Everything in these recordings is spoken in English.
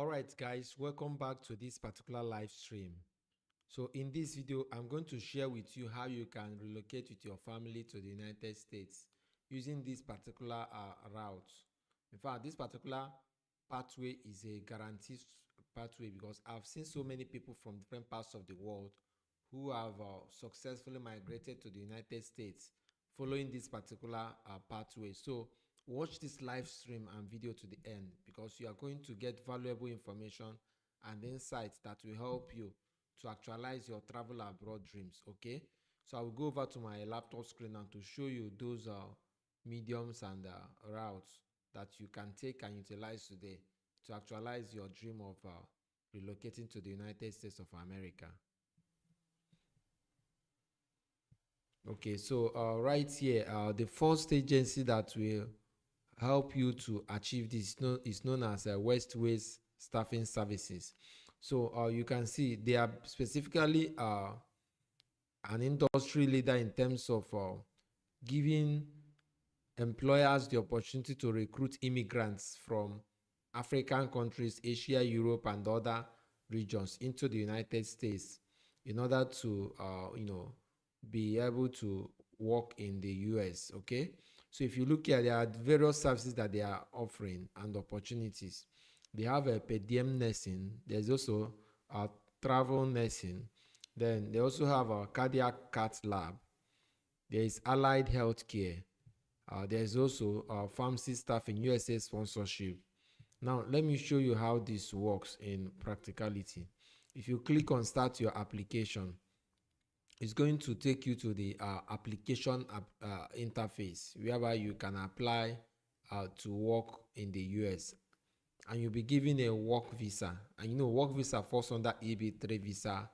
All right, guys, welcome back to this particular live stream. So in this video, I'm going to share with you how you can relocate with your family to the United States using this particular route. In fact, this particular pathway is a guaranteed pathway because I've seen so many people from different parts of the world who have successfully migrated to the United States following this particular pathway. So watch this live stream and video to the end because you are going to get valuable information and insights that will help you to actualize your travel abroad dreams. Okay, so I will go over to my laptop screen and to show you those mediums and routes that you can take and utilize today to actualize your dream of relocating to the United States of America. Okay, so right here, the first agency that will help you to achieve this is known as Westways Staffing Services. So you can see they are specifically an industry leader in terms of giving employers the opportunity to recruit immigrants from African countries, Asia, Europe, and other regions into the United States in order to, be able to work in the US. Okay, so if you look here, there are various services that they are offering and opportunities. They have a per diem nursing. There's also a travel nursing. Then they also have a cardiac cath lab. There is allied healthcare. There's also pharmacy staff in USA sponsorship. Now, let me show you how this works in practicality. If you click on start your application, it's going to take you to the application interface whereby you can apply to work in the US, and you'll be given a work visa. And you know, work visa falls under EB3 visa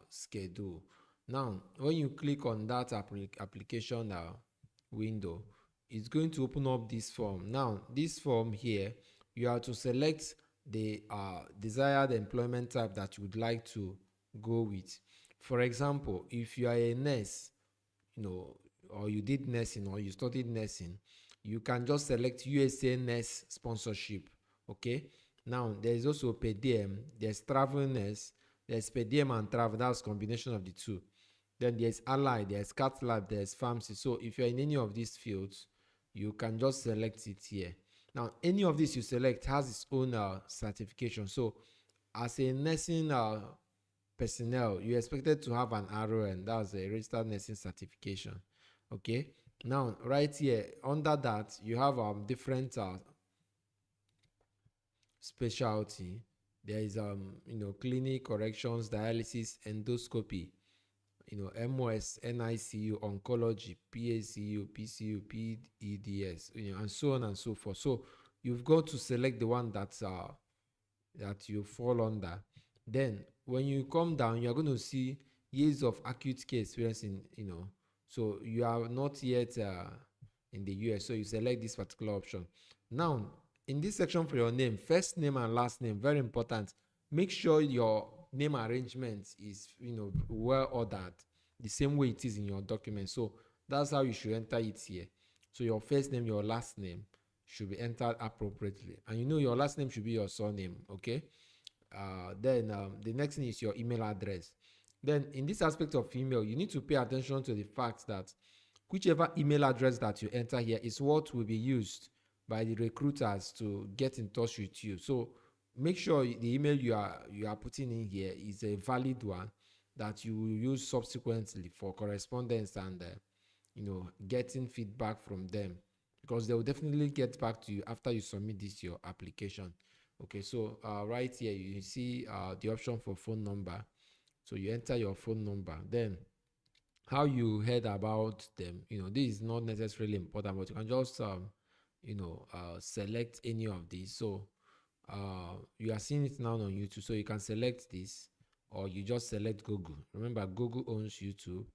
schedule. Now, when you click on that application window, it's going to open up this form. Now, this form here, you have to select the desired employment type that you would like to go with. For example, if you are a nurse, or you did nursing or you studied nursing, you can just select USA nurse sponsorship. Okay. Now there is also per diem, there's travel nurse, there's per diem and travel. That's combination of the two. Then there's allied, there's cath lab, there's pharmacy. So if you're in any of these fields, you can just select it here. Now any of these you select has its own certification. So as a nursing personnel, you're expected to have an RON, that's a registered nursing certification. Okay, now right here under that you have different specialty. There is clinic, corrections, dialysis, endoscopy, MOS, NICU, oncology, PACU, PCU, PEDS, and so on and so forth. So you've got to select the one that you fall under. Then when you come down, you're going to see years of acute care experience so you are not yet in the US, so you select this particular option. Now in this section for your name, first name and last name, very important. Make sure your name arrangement is well ordered, the same way it is in your document. So that's how you should enter it here. So your first name, your last name should be entered appropriately, and your last name should be your surname. Okay. Then the next thing is your email address. Then in this aspect of email, you need to pay attention to the fact that whichever email address that you enter here is what will be used by the recruiters to get in touch with you. So make sure the email you are putting in here is a valid one that you will use subsequently for correspondence and getting feedback from them, because they will definitely get back to you after you submit your application. Okay, so right here you see the option for phone number. So you enter your phone number. Then how you heard about them, this is not necessarily important, but you can just select any of these. So you are seeing it now on YouTube, so you can select this, or you just select Google. Remember, Google owns YouTube,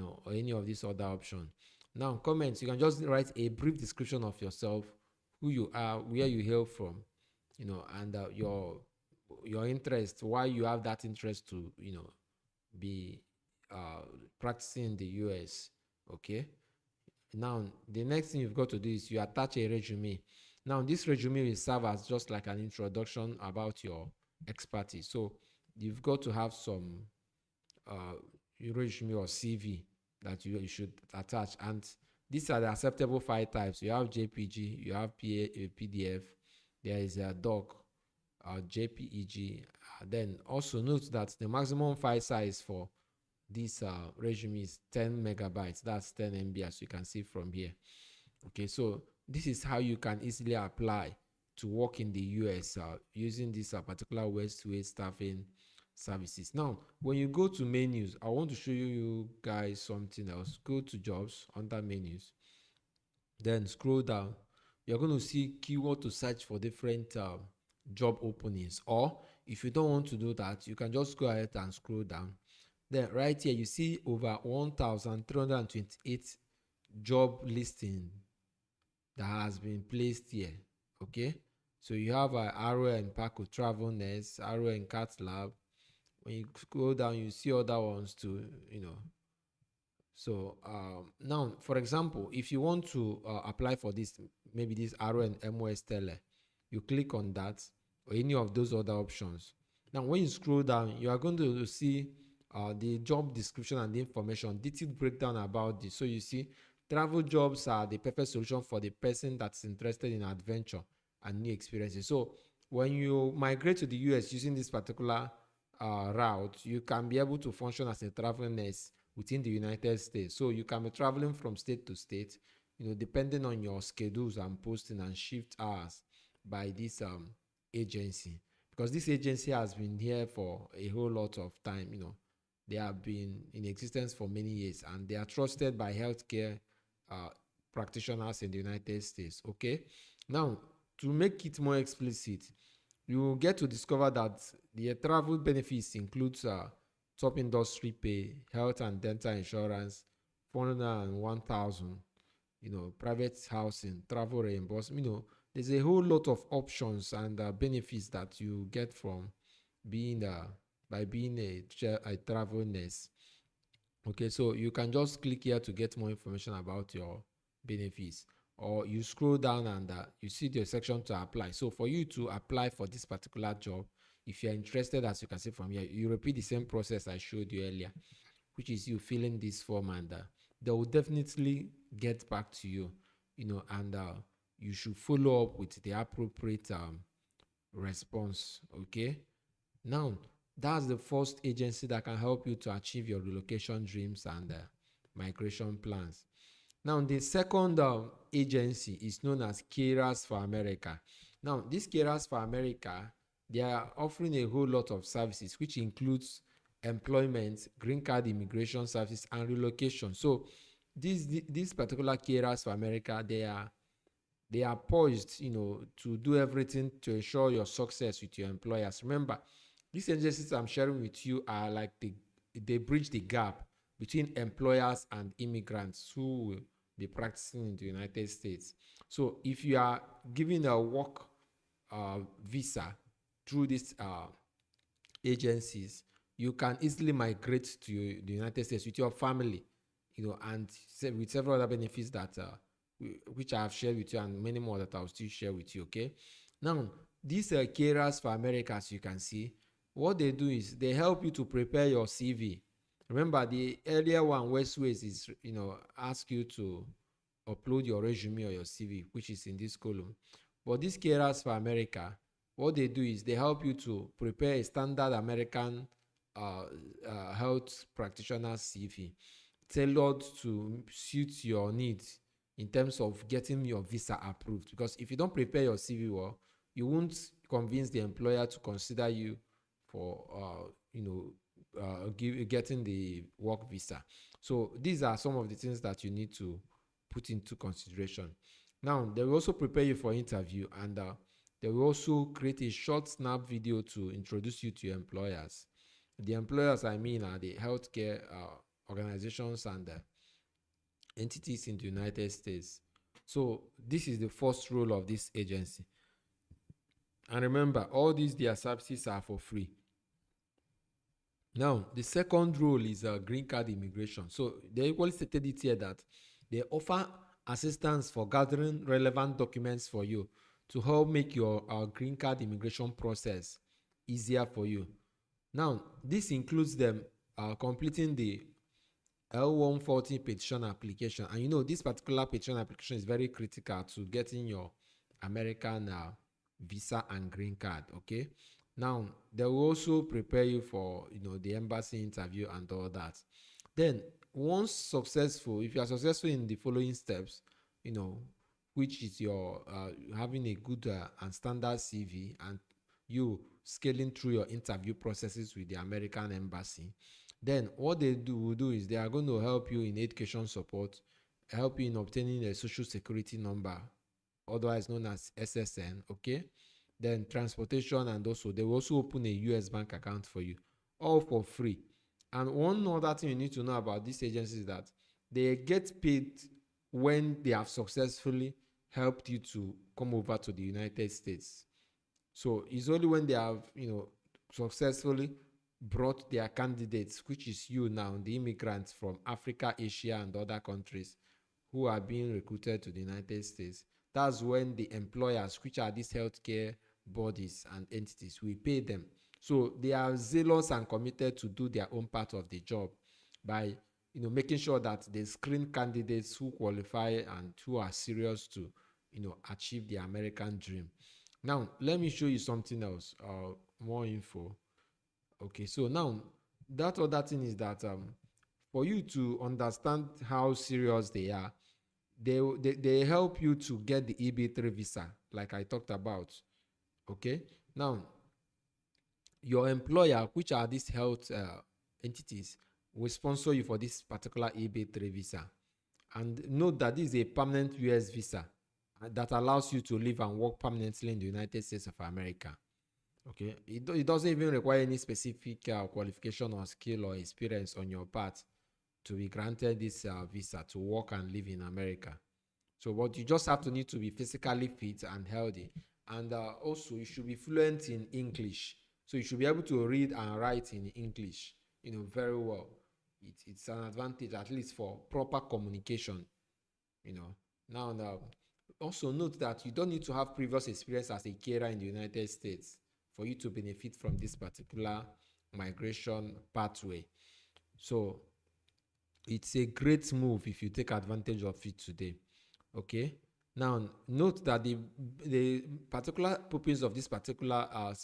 or any of these other options. Now comments, you can just write a brief description of yourself, who you are, where you hail from, and your interest, why you have that interest to be practicing in the US. Okay. Now the next thing you've got to do is you attach a resume. Now, this resume will serve as just like an introduction about your expertise. So you've got to have some uh, resume or CV that you should attach. And these are the acceptable file types. You have JPG, you have PDF, there is a doc, JPEG. Then also note that the maximum file size for this resume is 10 megabytes. That's 10 MB, as you can see from here. Okay, so this is how you can easily apply to work in the US using this particular Westway staffing services. Now, when you go to menus, I want to show you guys something else. Go to jobs under menus, then scroll down. You're going to see keyword to search for different job openings, or if you don't want to do that, you can just go ahead and scroll down. Then right here you see over 1,328 job listing that has been placed here. Okay, so you have Arrow and Paco Travel Nurse, Arrow and Cat Lab. When you scroll down, you see other ones too, So now, for example, if you want to apply for this, maybe this Arrow and MOS Tele, you click on that or any of those other options. Now, when you scroll down, you are going to see the job description and the information, detailed breakdown about this. So you see, travel jobs are the perfect solution for the person that's interested in adventure and new experiences. So when you migrate to the US using this particular route, you can be able to function as a travel nurse within the United States. So you can be traveling from state to state, depending on your schedules and posting and shift hours by this agency. Because this agency has been here for a whole lot of time, they have been in existence for many years and they are trusted by healthcare practitioners in the United States. Okay, now to make it more explicit, you will get to discover that the travel benefits includes top industry pay, health and dental insurance, 401,000, private housing, travel reimbursement. There's a whole lot of options and benefits that you get from being by being a travel nurse. Okay, so you can just click here to get more information about your benefits, or you scroll down and you see the section to apply. So for you to apply for this particular job, if you're interested, as you can see from here, you repeat the same process I showed you earlier, which is you filling this form, and they will definitely get back to you, and you should follow up with the appropriate response. Okay, now that's the first agency that can help you to achieve your relocation dreams and migration plans. Now, the second agency is known as Carers for America. Now, this Carers for America, they are offering a whole lot of services, which includes employment, green card immigration services, and relocation. So, this particular Carers for America, they are poised, to do everything to ensure your success with your employers. Remember, these agencies I'm sharing with you are like they bridge the gap between employers and immigrants who will be practicing in the United States. So if you are given a work visa through these agencies, you can easily migrate to the United States with your family, and with several other benefits that which I have shared with you, and many more that I'll still share with you. Okay, now these Carers for America, as you can see, what they do is they help you to prepare your CV. Remember, the earlier one, Westways, is ask you to upload your resume or your CV, which is in this column. But these Carers for America, what they do is they help you to prepare a standard American health practitioner CV, tailored to suit your needs in terms of getting your visa approved. Because if you don't prepare your CV well, you won't convince the employer to consider you for getting the work visa. So these are some of the things that you need to put into consideration. Now, they will also prepare you for interview, and they will also create a short snap video to introduce you to your employers. The employers, I mean, are the healthcare organizations and entities in the United States. So this is the first role of this agency. And remember, all these their services are for free. Now, the second role is green card immigration. So they equally stated it here that they offer assistance for gathering relevant documents for you to help make your green card immigration process easier for you. Now, this includes them completing the L140 petition application. And this particular petition application is very critical to getting your American visa and green card. Okay. Now, they will also prepare you for the embassy interview and all that. Then, once successful, if you are successful in the following steps, you know, which is your having a good and standard CV, and you scaling through your interview processes with the American embassy, then what they will do is they are going to help you in education support, help you in obtaining a social security number, otherwise known as SSN. Okay. Then transportation, and also they will also open a US bank account for you, all for free. And one other thing you need to know about these agencies is that they get paid when they have successfully helped you to come over to the United States. So it's only when they have, successfully brought their candidates, which is you now, the immigrants from Africa, Asia, and other countries who are being recruited to the United States. That's when the employers, which are these healthcare bodies and entities, will pay them. So they are zealous and committed to do their own part of the job by making sure that they screen candidates who qualify and who are serious to achieve the American dream. Now let me show you something else, more info. Okay, so now that other thing is that for you to understand how serious they are, they help you to get the EB3 visa, like I talked about. Okay, now your employer, which are these health entities, will sponsor you for this particular EB3 visa. And note that this is a permanent US visa that allows you to live and work permanently in the United States of America. Okay, it doesn't even require any specific qualification or skill or experience on your part to be granted this visa to work and live in America. So what you just have to need to be physically fit and healthy, and also you should be fluent in English. So you should be able to read and write in English, very well. It's an advantage, at least for proper communication. Now, also note that you don't need to have previous experience as a carer in the United States for you to benefit from this particular migration pathway. So it's a great move if you take advantage of it today. Okay. Now note that the particular purpose of this particular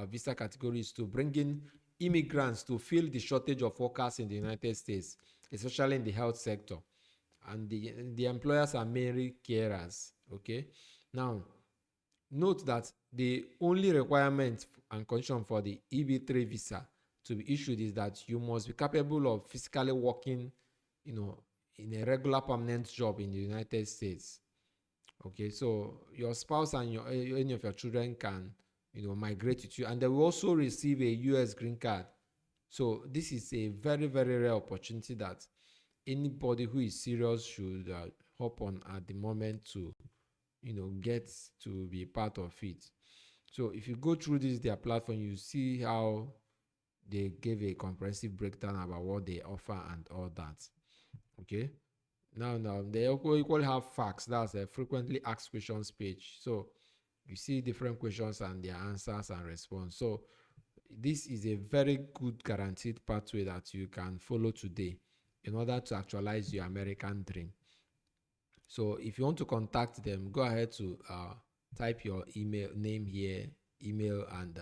visa category is to bring in immigrants to fill the shortage of workers in the United States, especially in the health sector. And the employers are mainly carers. Okay. Now note that the only requirement and condition for the EB3 visa to be issued is that you must be capable of physically working, in a regular permanent job in the United States. Okay, so your spouse and any of your children can, migrate with you, and they will also receive a US green card. So this is a very, very rare opportunity that anybody who is serious should hop on at the moment to get to be part of it. So if you go through their platform, you see how they gave a comprehensive breakdown about what they offer and all that. Okay, now they equally have facts. That's a frequently asked questions page. So you see different questions and their answers and response. So this is a very good guaranteed pathway that you can follow today in order to actualize your American dream. So if you want to contact them, go ahead to type your email name here, email, and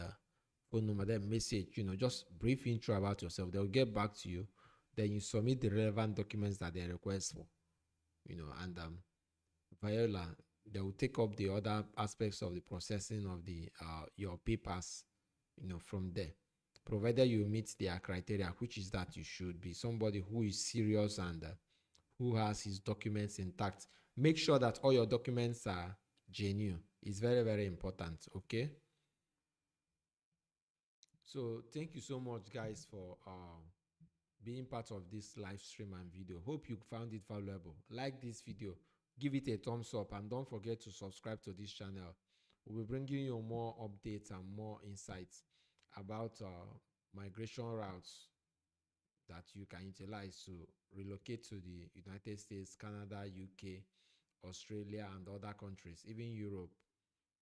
phone number, then message, just brief intro about yourself. They'll get back to you. Then you submit the relevant documents that they request for, and Viola, they will take up the other aspects of the processing of the your papers, from there. Provided you meet their criteria, which is that you should be somebody who is serious and who has his documents intact. Make sure that all your documents are genuine. It's very, very important. Okay. So thank you so much, guys, for being part of this live stream and video. Hope you found it valuable. Like this video, give it a thumbs up, and don't forget to subscribe to this channel. We'll be bringing you more updates and more insights about migration routes that you can utilize to relocate to the United States, Canada, UK, Australia, and other countries, even Europe.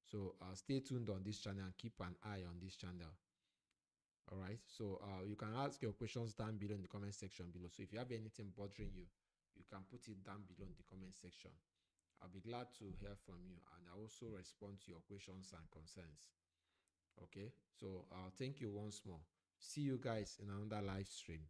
So stay tuned on this channel and keep an eye on this channel. All right. So you can ask your questions down below in the comment section below. So if you have anything bothering you, you can put it down below in the comment section. I'll be glad to hear from you, and I also respond to your questions and concerns. Okay. So thank you once more. See you guys in another live stream.